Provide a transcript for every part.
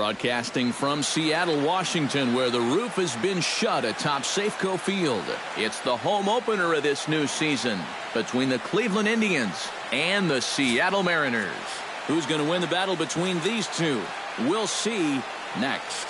Broadcasting from Seattle, Washington, where the roof has been shut atop Safeco Field. It's the home opener of this new season between the Cleveland Indians and the Seattle Mariners. Who's going to win the battle between these two? We'll see next.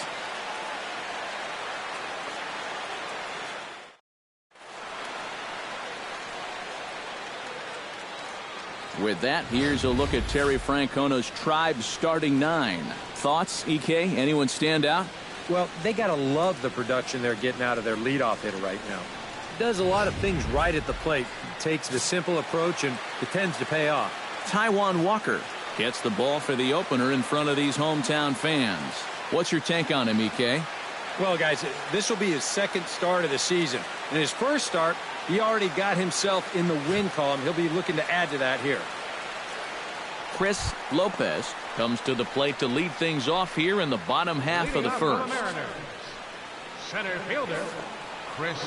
With that, here's a look at Terry Francona's Tribe starting 9. Thoughts, EK? Anyone stand out? Well, they got to love the production they're getting out of their leadoff hitter right now. Does a lot of things right at the plate. Takes the simple approach, and it tends to pay off. Taijuan Walker gets the ball for the opener in front of these hometown fans. What's your take on him, EK? Well, guys, this will be his second start of the season. In his first start, he already got himself in the win column. He'll be looking to add to that here. Chris Lopez comes to the plate to lead things off here in the bottom half of the first. Mariners, center fielder, Chris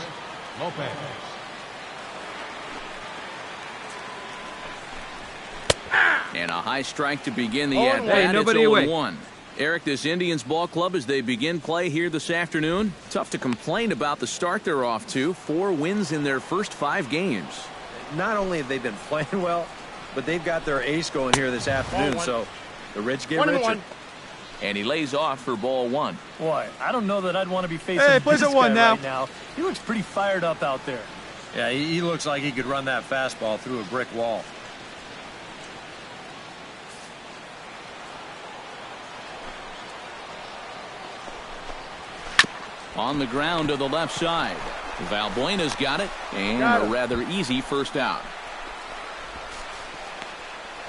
Lopez. And a high strike to begin the at-bat. It's 0-1. Eric, this Indians ball club, as they begin play here this afternoon, tough to complain about the start they're off to. 4 wins in their first 5 games. Not only have they been playing well, but they've got their ace going here this afternoon, so the rich get richer. And he lays off for ball 1. Boy, I don't know that I'd want to be facing this guy right now. He looks pretty fired up out there. Yeah, he looks like he could run that fastball through a brick wall. On the ground to the left side. Valbuena's got it, and a rather easy first out.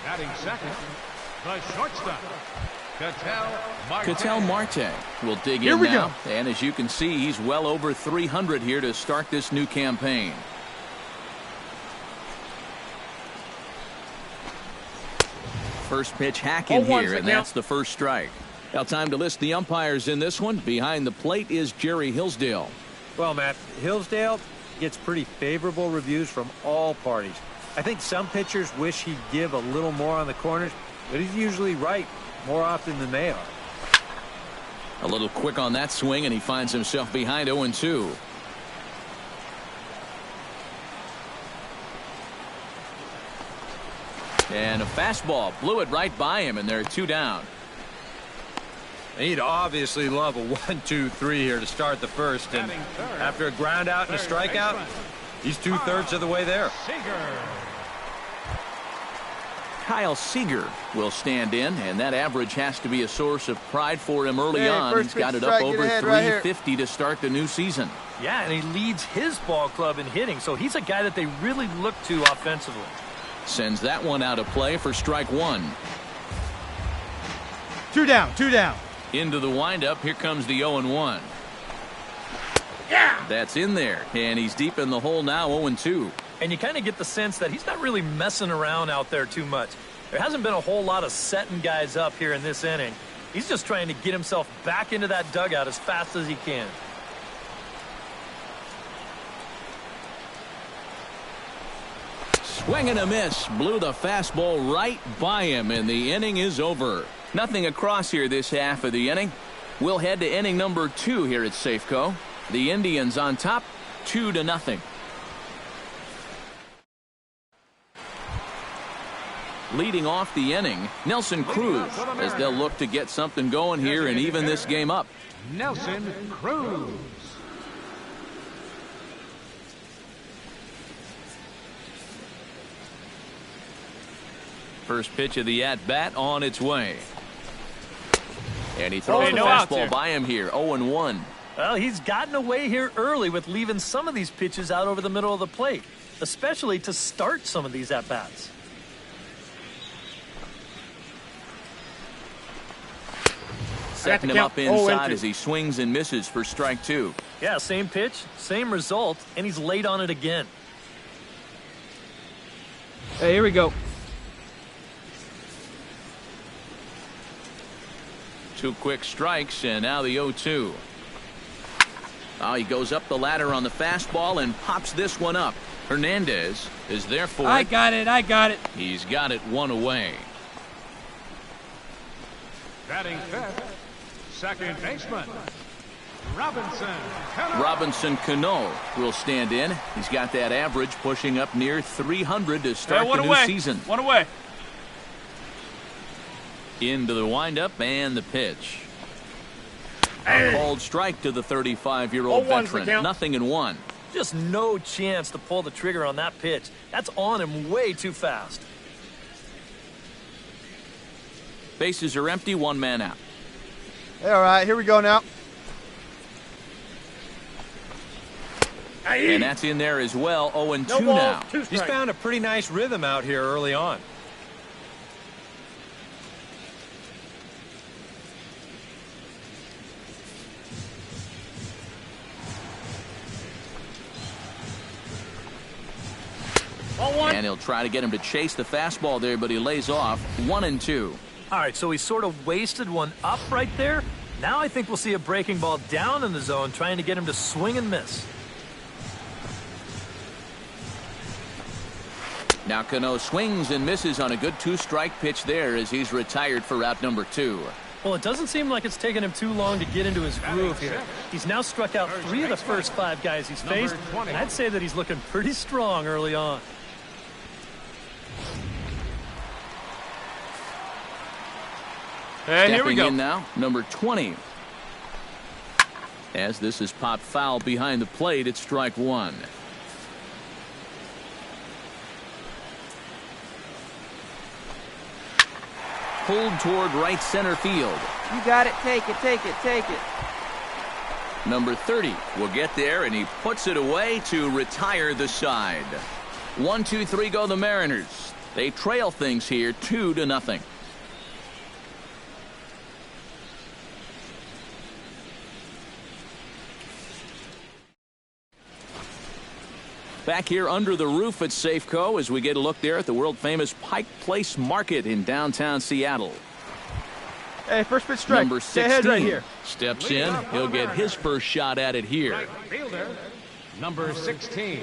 Batting second, the shortstop, Ketel Marte will dig in now. And as you can see, he's well over 300 here to start this new campaign. First pitch hacking here, and that's the first strike. Now time to list the umpires in this one. Behind the plate is Jerry Hillsdale. Well, Matt, Hillsdale gets pretty favorable reviews from all parties. I think some pitchers wish he'd give a little more on the corners, but he's usually right more often than they are. A little quick on that swing, and he finds himself behind 0-2. And a fastball blew it right by him, and there are 2 down. He'd obviously love a 1-2-3 here to start the first, and after a ground out and a strikeout, he's 2/3 of the way there. Kyle Seager will stand in, and that average has to be a source of pride for him early on. He's got it up over 350 to start the new season. Yeah, and he leads his ball club in hitting, so he's a guy that they really look to offensively. Sends that one out of play for strike 1. 2 down, 2 down. Into the windup, here comes the 0-1. Yeah! That's in there, and he's deep in the hole now, 0-2. And you kind of get the sense that he's not really messing around out there too much. There hasn't been a whole lot of setting guys up here in this inning. He's just trying to get himself back into that dugout as fast as he can. Swing and a miss. Blew the fastball right by him, and the inning is over. Nothing across here this half of the inning. We'll head to inning number 2 here at Safeco. The Indians on top, 2-0. Leading off the inning, Nelson Cruz, as they'll look to get something going here and even this game up. Nelson Cruz. First pitch of the at-bat on its way. And he throws the no fastball by him here, 0-1. Well, he's gotten away here early with leaving some of these pitches out over the middle of the plate, especially to start some of these at-bats. Setting him up inside as he swings and misses for strike 2. Yeah, same pitch, same result, and he's late on it again. Hey, here we go. 2 quick strikes, and now the 0-2. Oh, he goes up the ladder on the fastball and pops this one up. Hernandez is there for it. I got it. He's got it 1 away. Batting fifth, Second baseman, Robinson Cano will stand in. He's got that average pushing up near 300 to start the new season. One away. Into the windup and the pitch. A called strike to the 35-year-old veteran. Nothing in one. Just no chance to pull the trigger on that pitch. That's on him way too fast. Bases are empty, one man out. All right, here we go now. And that's in there as well. 0-2 now. He's found a pretty nice rhythm out here early on. And he'll try to get him to chase the fastball there, but he lays off. 1-2. All right, so he sort of wasted one up right there. Now I think we'll see a breaking ball down in the zone, trying to get him to swing and miss. Now Cano swings and misses on a good two-strike pitch there as he's retired for out number 2. Well, it doesn't seem like it's taken him too long to get into his groove here. He's now struck out 3 of the first 5 guys he's faced, and I'd say that he's looking pretty strong early on. Hey, here we Stepping go. in now, number 20. As this is popped foul behind the plate, it's strike 1. Pulled toward right center field. You got it. Take it, take it, take it. Number 30 will get there, and he puts it away to retire the side. 1-2-3 go the Mariners. They trail things here 2-0. Back here under the roof at Safeco as we get a look there at the world-famous Pike Place Market in downtown Seattle. Hey, first pitch strike. Number Stay ahead 16 right here. steps in. He'll get his first shot at it here. right fielder, number 16.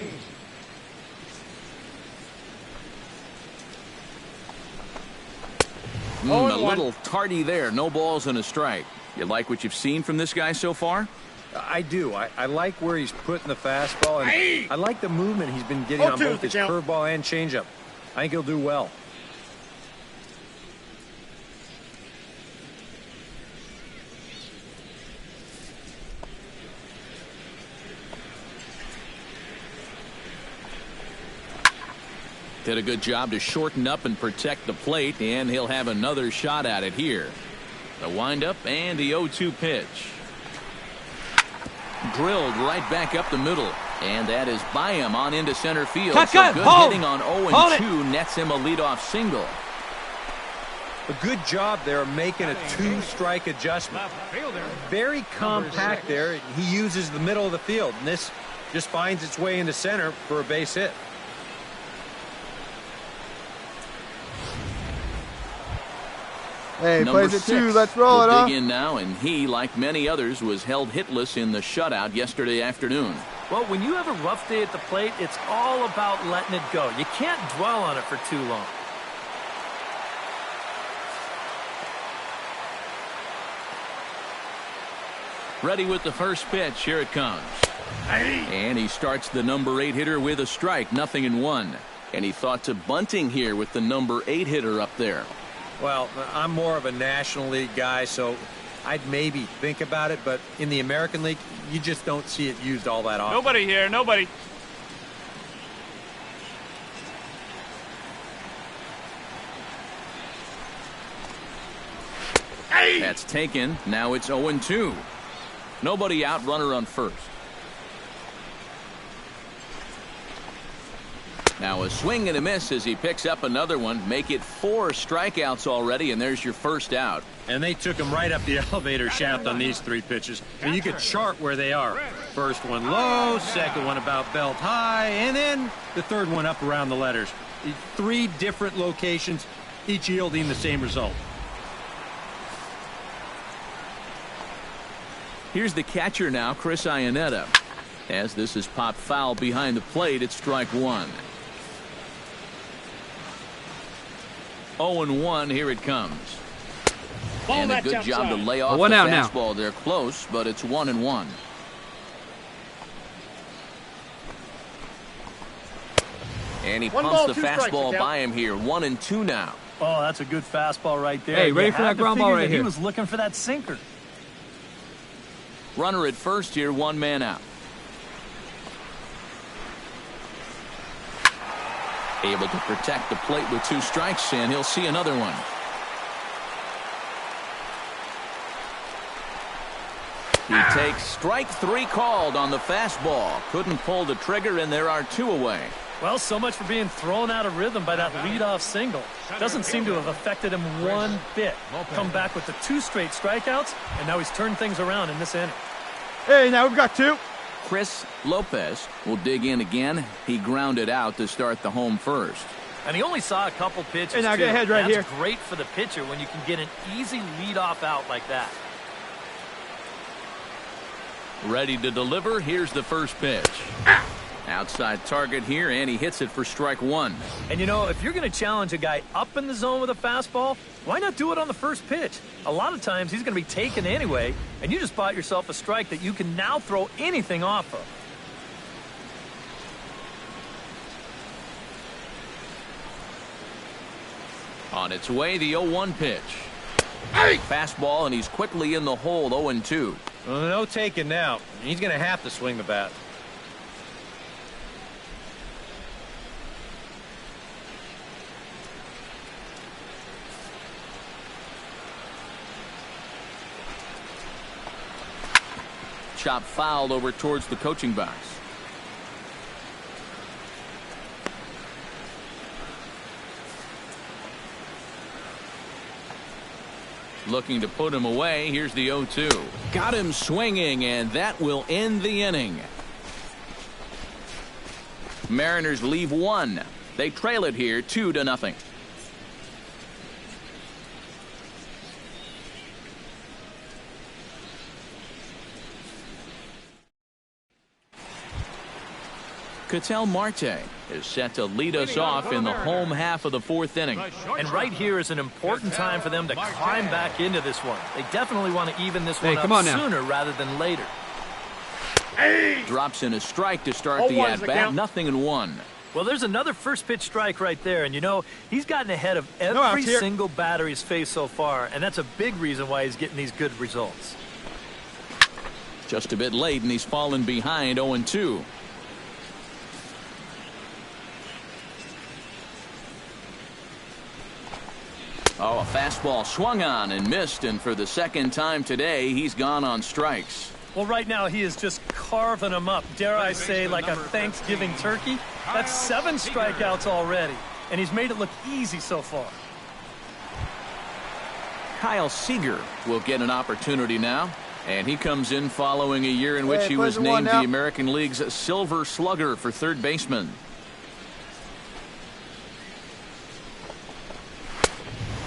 A little tardy there. No balls and a strike. You like what you've seen from this guy so far? I do. I like where he's putting the fastball, and I like the movement he's been getting on both his curveball and changeup. I think he'll do well. Did a good job to shorten up and protect the plate, and he'll have another shot at it here. The windup and the 0-2 pitch. Drilled right back up the middle, and that is by him on into center field. Cut, so good hold. hitting on 0-2 nets him a leadoff single. A good job there of making a 2-strike adjustment. Left fielder, Very compact there. He uses the middle of the field, and this just finds its way into center for a base hit. Hey, Number plays it 6 2. Let's roll will it, huh? dig in now, and he, like many others, was held hitless in the shutout yesterday afternoon. Well, when you have a rough day at the plate, it's all about letting it go. You can't dwell on it for too long. Ready with the first pitch. Here it comes. And he starts the number 8 hitter with a strike. 0-1. And he thought to bunting here with the number 8 hitter up there. Well, I'm more of a National League guy, so I'd maybe think about it, but in the American League, you just don't see it used all that often. Nobody here. Nobody. That's taken. Now it's 0-2. Nobody out, runner on first. Now a swing and a miss as he picks up another one. Make it 4 strikeouts already, and there's your first out. And they took him right up the elevator shaft on these 3 pitches. And you could chart where they are. First one low, second one about belt high, and then the third one up around the letters. 3 different locations, each yielding the same result. Here's the catcher now, Chris Iannetta. As this is popped foul behind the plate, it's strike 1. 0-1, here it comes. And a good job to lay off the fastball there. Close, but it's 1-1. And he pumps the fastball by him here. 1-2 now. Oh, that's a good fastball right there. Hey, ready for that ground ball right here. He was looking for that sinker. Runner at first here, 1 man out. Able to protect the plate with 2 strikes, and he'll see another one. He takes strike 3 called on the fastball. Couldn't pull the trigger, and there are 2 away. Well, so much for being thrown out of rhythm by that leadoff single. Doesn't seem to have affected him one bit. Come back with the 2 straight strikeouts, and now he's turned things around in this inning. Hey, now we've got 2. Chris Lopez will dig in again. He grounded out to start the home first. And he only saw a couple pitches, Hey, now get ahead right That's here. great for the pitcher when you can get an easy leadoff out like that. Ready to deliver. Here's the first pitch. Outside target here, and he hits it for strike 1. And you know, if you're going to challenge a guy up in the zone with a fastball, why not do it on the first pitch? A lot of times he's going to be taken anyway, and you just bought yourself a strike that you can now throw anything off of. On its way, the 0-1 pitch. Fastball, and he's quickly in the hole. 0-2. Well, no taking now. He's going to have to swing the bat. Chop fouled over towards the coaching box. Looking to put him away. Here's the 0-2. Got him swinging, and that will end the inning. Mariners leave 1. They trail it here 2-0. Ketel Marte is set to lead us off in the home half of the 4th inning. And right here is an important time for them to climb back into this one. They definitely want to even this one up sooner rather than later. Drops in a strike to start the at-bat. 0-1. Well, there's another first pitch strike right there. And, you know, he's gotten ahead of every single batter he's faced so far. And that's a big reason why he's getting these good results. Just a bit late, and he's fallen behind 0-2. Oh, a fastball swung on and missed, and for the 2nd time today, he's gone on strikes. Well, right now he is just carving them up, dare I say, like a Thanksgiving turkey. That's 7 strikeouts already, and he's made it look easy so far. Kyle Seager will get an opportunity now, and he comes in following a year in which he was named the American League's Silver Slugger for 3rd baseman.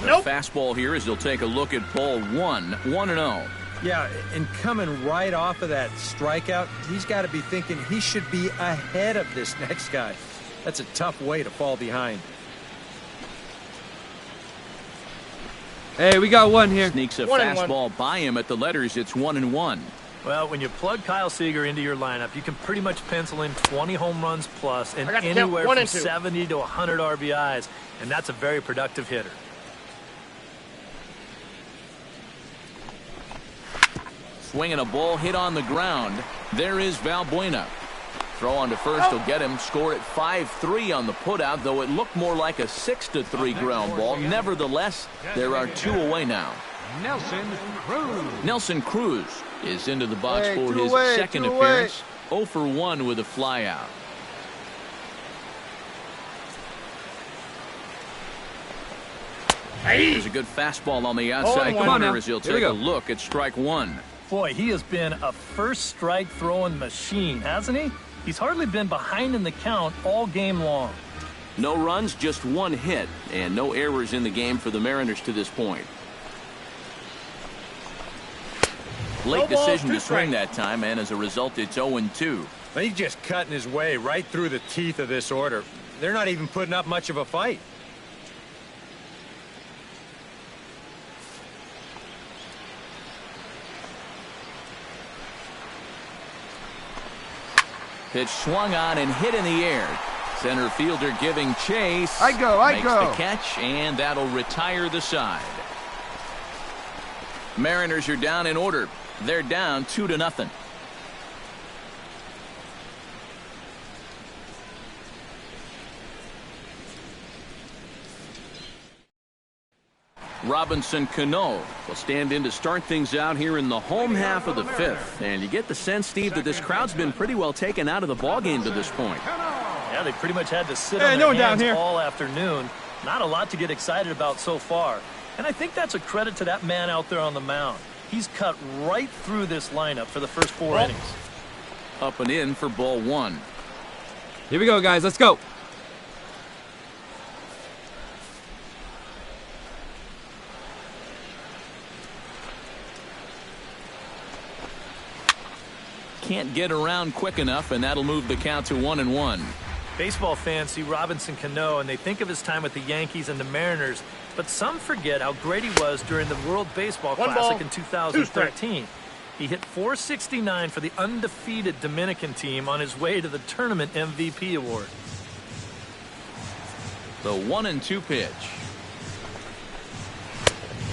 Nope. Fastball here as he'll take a look at ball 1. 1-0. Yeah, and coming right off of that strikeout, he's got to be thinking he should be ahead of this next guy. That's a tough way to fall behind. Hey, we got 1 here. Sneaks a fastball by him at the letters. It's 1-1. Well, when you plug Kyle Seager into your lineup, you can pretty much pencil in 20 home runs plus and anywhere from 70 to 100 RBIs, and that's a very productive hitter. Swinging a ball hit on the ground. There is Valbuena. Throw on to first will get him. Scored at 5-3 on the putout, though it looked more like a 6-3 ground ball. Nevertheless, there are 2 away now. Nelson Cruz is into the box for his 2nd appearance. 0-for-1 with a flyout. There's a good fastball on the outside corner as he'll take a look at strike 1. Boy, he has been a first strike throwing machine, hasn't he? He's hardly been behind in the count all game long. No runs, just 1 hit, and no errors in the game for the Mariners to this point. Late decision to swing that time, and as a result, it's 0-2. He's just cutting his way right through the teeth of this order. They're not even putting up much of a fight. Pitch swung on and hit in the air. Center fielder giving chase. I go. Makes the catch, and that'll retire the side. Mariners are down in order. They're down 2-0. Robinson Cano will stand in to start things out here in the home half of the fifth. And you get the sense, Steve, that this crowd's been pretty well taken out of the ballgame to this point. Yeah, they pretty much had to sit on their hands all afternoon. Not a lot to get excited about so far. And I think that's a credit to that man out there on the mound. He's cut right through this lineup for the first 4 innings. Up and in for ball 1. Here we go, guys. Let's go. Can't get around quick enough, and that'll move the count to 1-1. Baseball fans see Robinson Cano, and they think of his time with the Yankees and the Mariners, but some forget how great he was during the World Baseball Classic in 2013. He hit .469 for the undefeated Dominican team on his way to the tournament MVP award. The 1-2 pitch.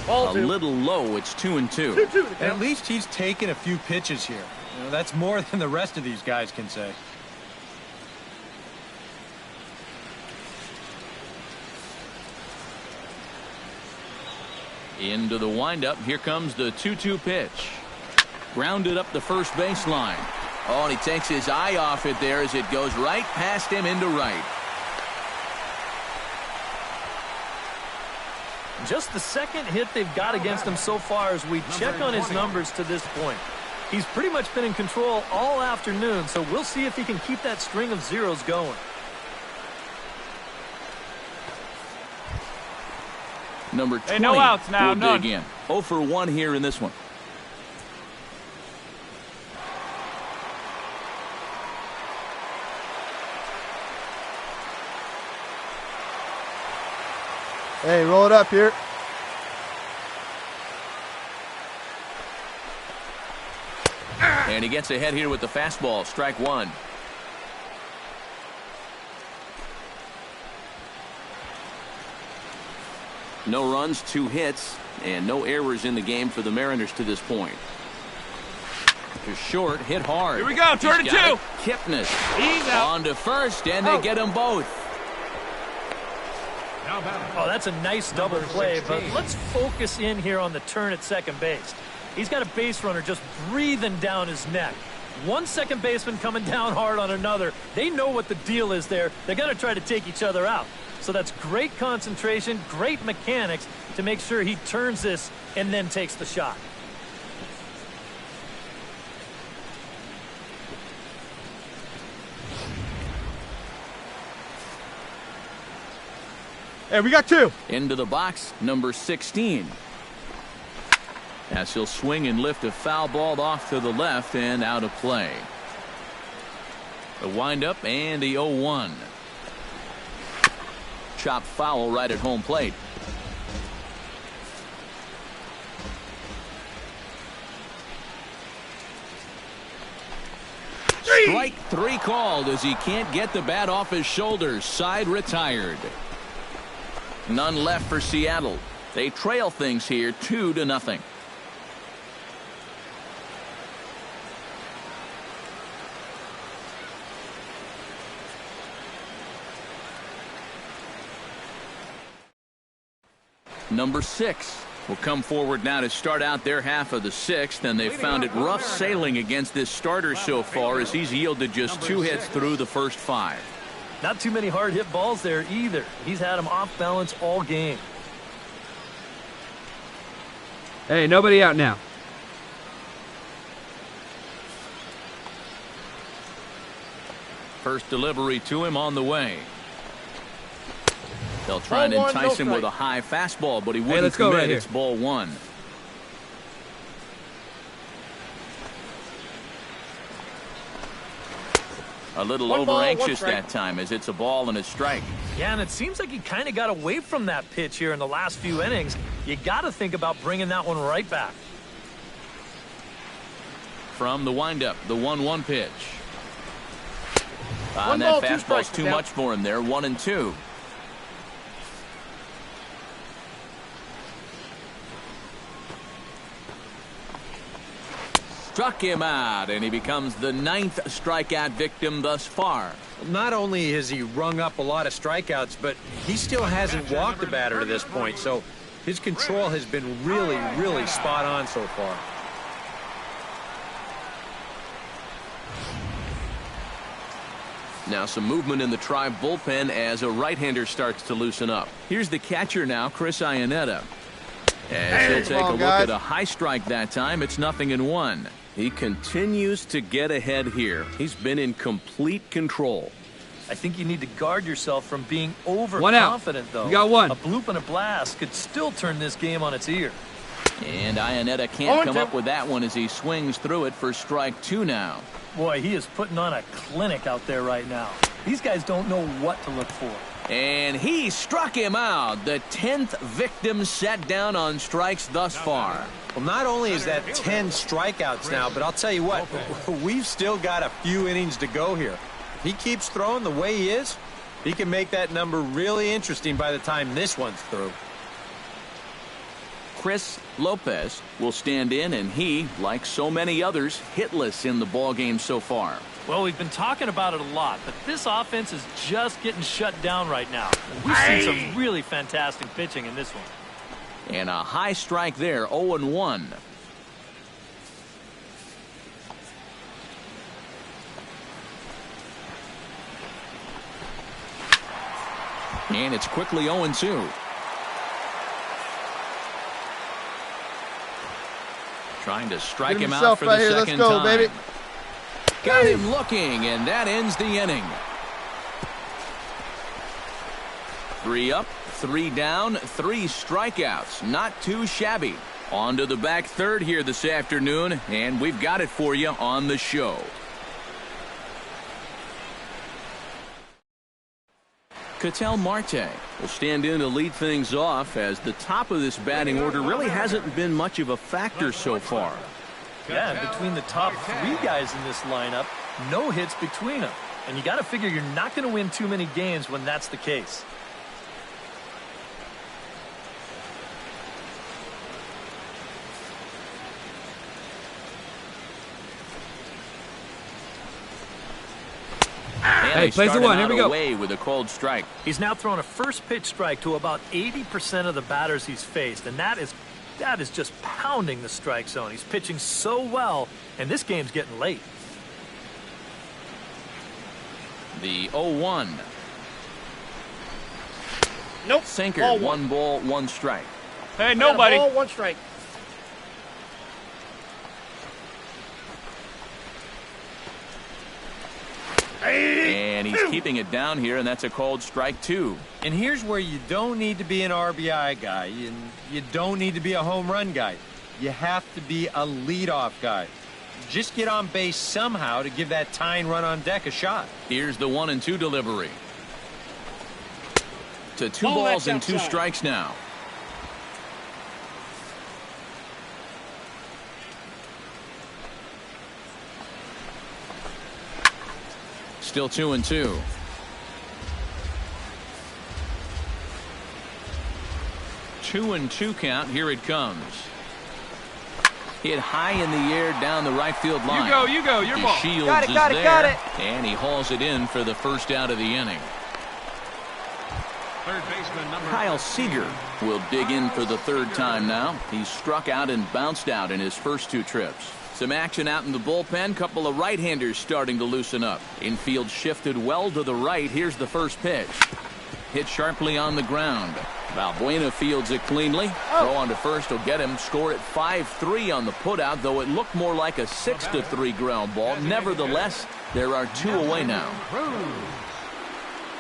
A little low. It's 2-2. At least he's taken a few pitches here. You know, that's more than the rest of these guys can say. Into the windup. Here comes the 2-2 pitch. Grounded up the first baseline. Oh, and he takes his eye off it there as it goes right past him into right. Just the second hit they've got against him so far as we check on his numbers to this point. He's pretty much been in control all afternoon, so we'll see if he can keep that string of zeros going. Number 20 no outs now, will none. dig in. 0 for 1 here in this one. Hey, roll it up here. And he gets ahead here with the fastball. Strike 1. No runs, 2 hits, and no errors in the game for the Mariners to this point. To short, hit hard. Here we go, turn to 2. Kipnis He's out. on to first, and they get them both. Oh, that's a nice double play, but let's focus in here on the turn at second base. He's got a base runner just breathing down his neck. One second baseman coming down hard on another. They know what the deal is there. They're going to try to take each other out. So that's great concentration, great mechanics to make sure he turns this and then takes the shot. Hey, we got 2. Into the box, number 16. As he'll swing and lift a foul ball off to the left and out of play. The windup and the 0-1. Chopped foul right at home plate. Strike 3 called as he can't get the bat off his shoulders. Side retired. None left for Seattle. They trail things here 2-0. Number 6 will come forward now to start out their half of the 6th, and they found it rough sailing against this starter so far as he's yielded just 2 hits through the first 5. Not too many hard hit balls there either. He's had them off balance all game. Hey, nobody out now. First delivery to him on the way. They'll try and entice him with a high fastball, but he wouldn't let's go commit. right here. It's ball 1. A little over-anxious that time as it's a ball and a strike. Yeah, and it seems like he kind of got away from that pitch here in the last few innings. You got to think about bringing that one right back. From the windup, the 1-1 pitch. And that fastball's too much for him there, 1-2. Struck him out, and he becomes the 9th strikeout victim thus far. Not only has he rung up a lot of strikeouts, but he still hasn't walked a batter to this point, so his control has been really, really spot on so far. Now some movement in the Tribe bullpen as a right-hander starts to loosen up. Here's the catcher now, Chris Iannetta. As he'll take a look at a high strike that time, it's 0-1. He continues to get ahead here. He's been in complete control. I think you need to guard yourself from being overconfident, though. You got one. A bloop and a blast could still turn this game on its ear. And Iannetta can't come up with that one as he swings through it for strike 2 now. Boy, he is putting on a clinic out there right now. These guys don't know what to look for. And he struck him out. The 10th victim set down on strikes thus far. Well, not only is that 10 strikeouts now, but I'll tell you what, we've still got a few innings to go here. If he keeps throwing the way he is, he can make that number really interesting by the time this one's through. Chris Lopez will stand in, and he, like so many others, hitless in the ballgame so far. Well, we've been talking about it a lot, but this offense is just getting shut down right now. We've seen some really fantastic pitching in this one. And a high strike there, 0-1. And it's quickly 0-2. Trying to strike him out for the second time. Baby. Got him looking, and that ends the inning. 3 up, 3 down, 3 strikeouts. Not too shabby. On to the back third here this afternoon, and we've got it for you on the show. Ketel Marte will stand in to lead things off, as the top of this batting order really hasn't been much of a factor so far. Yeah, between the top 3 guys in this lineup, no hits between them. And you got to figure you're not going to win too many games when that's the case. Hey, plays the one. Here we go. Away with a cold strike. He's now thrown a first pitch strike to about 80% of the batters he's faced, and that is just pounding the strike zone. He's pitching so well, and this game's getting late. The 0-1. Nope. Sinker. Ball 1 ball, 1 strike. Hey, nobody. Ball, 1 strike. And he's keeping it down here, and that's a called strike 2. And here's where you don't need to be an RBI guy, and you don't need to be a home run guy. You have to be a leadoff guy. Just get on base somehow to give that tying run on deck a shot. Here's the 1-2 delivery. To 2 balls and 2 strikes now. Still 2-2. Two and 2 count. Here it comes. Hit high in the air down the right field line. You go, your ball. Shields got it. And he hauls it in for the first out of the inning. Third baseman number Kyle Seager will dig in for the 3rd time now. He's struck out and bounced out in his first 2 trips. Some action out in the bullpen. Couple of right-handers starting to loosen up. Infield shifted well to the right. Here's the first pitch. Hit sharply on the ground. Valbuena fields it cleanly. Throw on to first will get him. Score at 5-3 on the putout, though it looked more like a 6-3 ground ball. Nevertheless, there are 2 away now.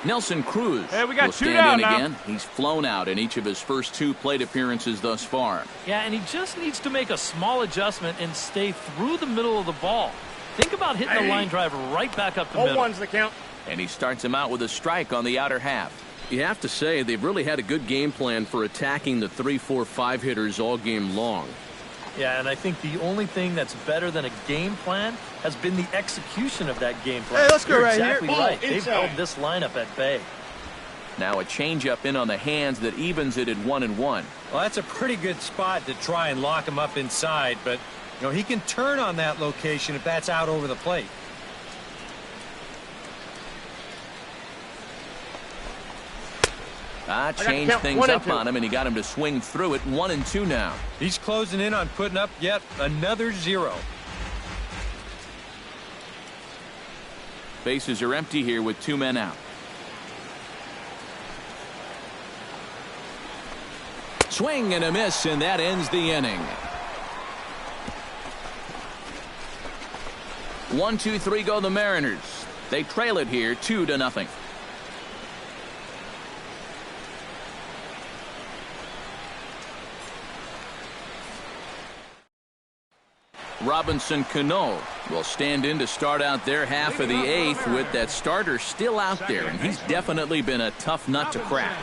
Nelson Cruz will stand in again. He's flown out in each of his first 2 plate appearances thus far. Yeah, and he just needs to make a small adjustment and stay through the middle of the ball. Think about hitting the line drive right back up the middle. 0-1's the count. And he starts him out with a strike on the outer half. You have to say they've really had a good game plan for attacking the 3, 4, 5 hitters all game long. Yeah, and I think the only thing that's better than a game plan has been the execution of that game plan. Hey, let's go. You're Right exactly here. right. Ball They've inside. held this lineup at bay. Now a changeup in on the hands that evens it at 1-1. Well, that's a pretty good spot to try and lock him up inside, but he can turn on that location if that's out over the plate. Changed things up on him, and he got him to swing through it. 1-2 now. He's closing in on putting up yet another 0. Bases are empty here with 2 men out. Swing and a miss, and that ends the inning. 1-2-3 go the Mariners. They trail it here 2-0. Robinson Cano will stand in to start out their half of the 8th with that starter still out there, and he's definitely been a tough nut to crack.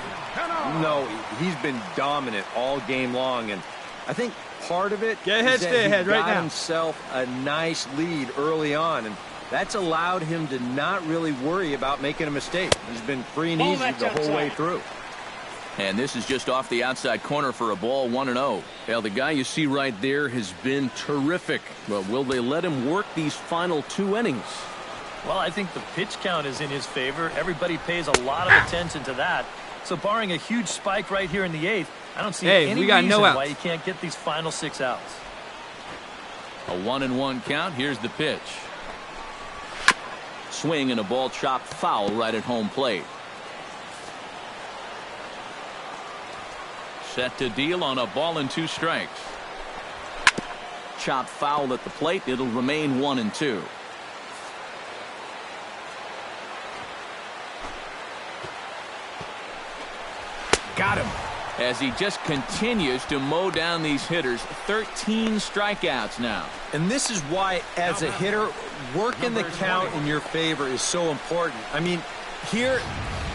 No, he's been dominant all game long, and I think part of it Get ahead, is that stay ahead he right got now. himself a nice lead early on, and that's allowed him to not really worry about making a mistake. He's been free and easy the whole way through. And this is just off the outside corner for a ball, 1-0. Well, the guy you see right there has been terrific. But will they let him work these final 2 innings? Well, I think the pitch count is in his favor. Everybody pays a lot of attention to that. So barring a huge spike right here in the 8th, I don't see any we got reason no outs. why you can't get these final 6 outs. A 1-1 count. Here's the pitch. Swing and a ball chopped foul right at home plate. Set to deal on a ball and 2 strikes. Chopped foul at the plate. It'll remain 1-2. Got him. As he just continues to mow down these hitters. 13 strikeouts now. And this is why, as a hitter, working the count in your favor is so important. I mean, here,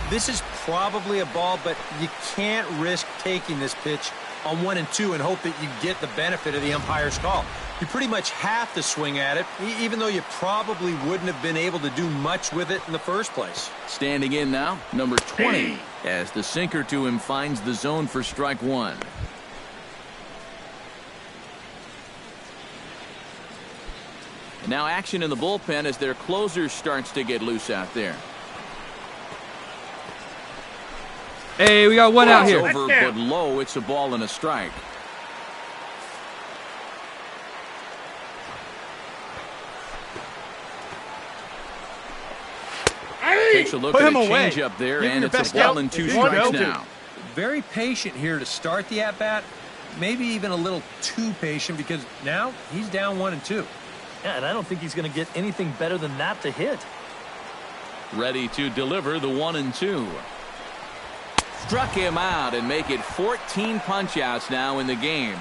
this is probably a ball, but you can't risk taking this pitch on 1-2 and hope that you get the benefit of the umpire's call. You pretty much have to swing at it, even though you probably wouldn't have been able to do much with it in the first place. Standing in now, number 20, as the sinker to him finds the zone for strike 1. And now action in the bullpen as their closer starts to get loose out there. Hey, we got 1 out It's here. over, but low. It's a ball and a strike. Takes a look Put at him a away. change up there, Give him and your it's best a ball count. and 2 There you strikes go. now. Very patient here to start the at-bat. Maybe even a little too patient because now he's down 1-2. Yeah, and I don't think he's going to get anything better than that to hit. Ready to deliver the 1-2. Struck him out and make it 14 punch-outs now in the game.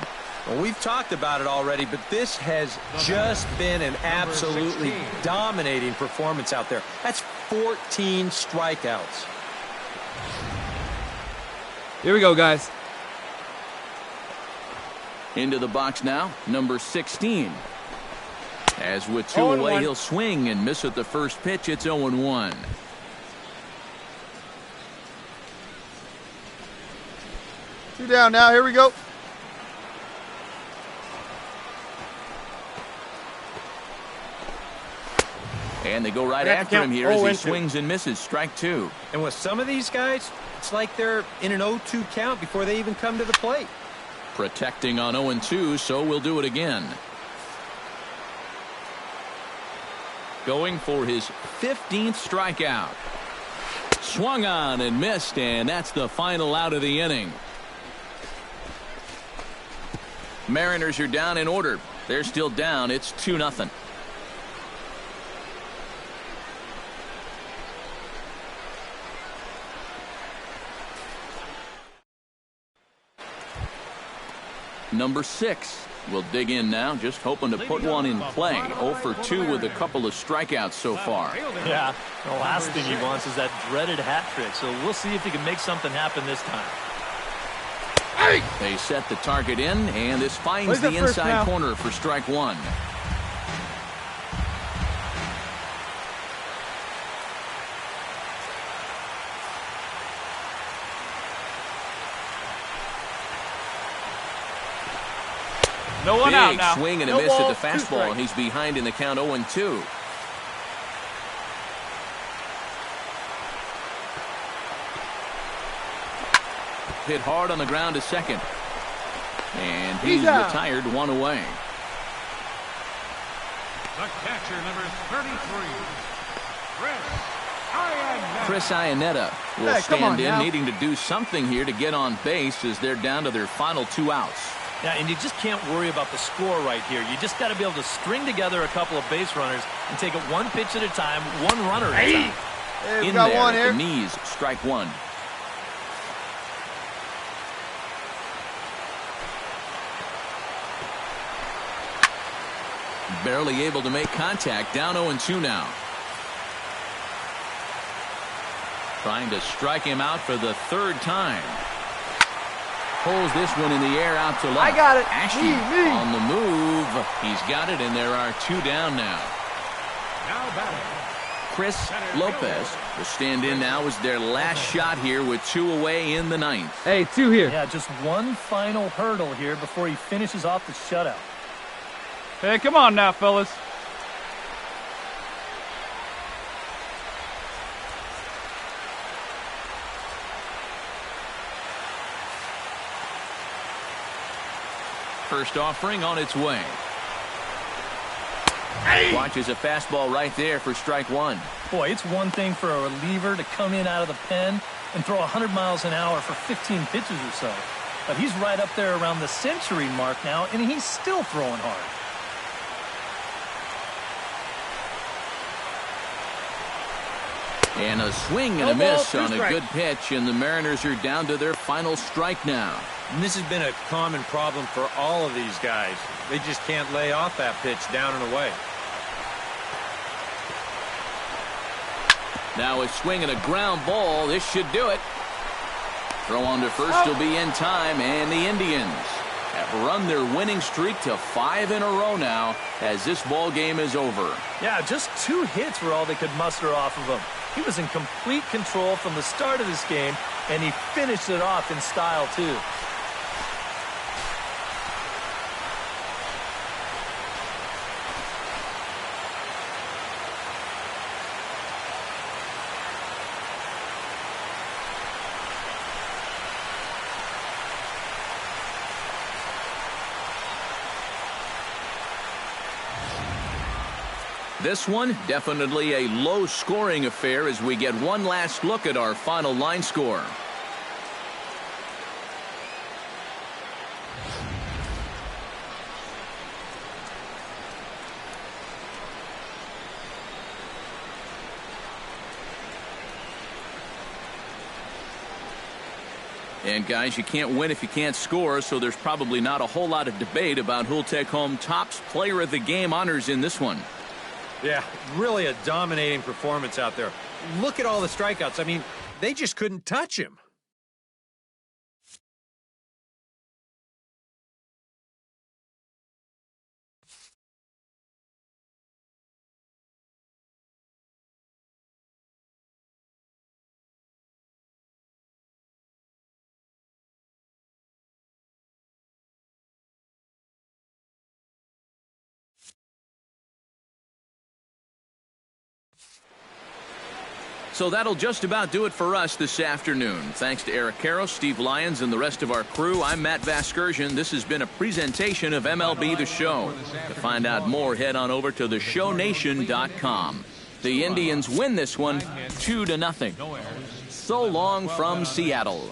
Well, we've talked about it already, but this has just been an absolutely dominating performance out there. That's 14 strikeouts. Here we go, guys. Into the box now, number 16. As with 2 0-1. away, he'll swing and miss at the first pitch. It's 0-1. Two down now. Here we go. And they go right Have to after him count here as he 0-2. swings and misses. Strike 2. And with some of these guys, it's like they're in an 0-2 count before they even come to the plate. Protecting on 0-2, so we'll do it again. Going for his 15th strikeout. Swung on and missed, and that's the final out of the inning. Mariners are down in order. They're still down. It's 2-0. Number 6 will dig in now, just hoping to put one in play. 0 for 2 with a couple of strikeouts so far. Yeah, the last thing he wants is that dreaded hat trick. So we'll see if he can make something happen this time. They set the target in, and this finds the inside corner for strike one. No one out now. Big swing and a miss at the fastball, and he's behind in the count 0-2. Hit hard on the ground to second. And he's retired, one away. The catcher, number 33, Chris Iannetta will stand in, needing to do something here to get on base as they're down to their final 2 outs. Yeah, and you just can't worry about the score right here. You just got to be able to string together a couple of base runners and take it one pitch at a time, one runner at a time. Hey, in there at the knees, strike one. Barely able to make contact, down 0-2 now. Trying to strike him out for the 3rd time. Pulls this one in the air out to left. I got it. Ashe Me. on the move. He's got it, and there are 2 down now. Now batting. Chris Lopez will stand in now as their last shot here with 2 away in the 9th. Hey, 2 here. Yeah, just one final hurdle here before he finishes off the shutout. Hey, come on now, fellas. First offering on its way. Watches a fastball right there for strike one. Boy, it's one thing for a reliever to come in out of the pen and throw 100 miles an hour for 15 pitches or so. But he's right up there around the century mark now, and he's still throwing hard. And a swing and a miss on a good pitch, and the Mariners are down to their final strike now. And this has been a common problem for all of these guys. They just can't lay off that pitch down and away. Now a swing and a ground ball. This should do it. Throw on to first will be in time, and the Indians have run their winning streak to 5 in a row now as this ball game is over. Yeah, just 2 hits were all they could muster off of him. He was in complete control from the start of this game, and he finished it off in style, too. This one, definitely a low-scoring affair as we get one last look at our final line score. And guys, you can't win if you can't score, so there's probably not a whole lot of debate about who'll take home Topps Player of the Game honors in this one. Yeah, really a dominating performance out there. Look at all the strikeouts. I mean, they just couldn't touch him. So that'll just about do it for us this afternoon. Thanks to Eric Karros, Steve Lyons, and the rest of our crew. I'm Matt Vasgersian. This has been a presentation of MLB The Show. To find out more, head on over to theshownation.com. The Indians win this one 2-0. So long from Seattle.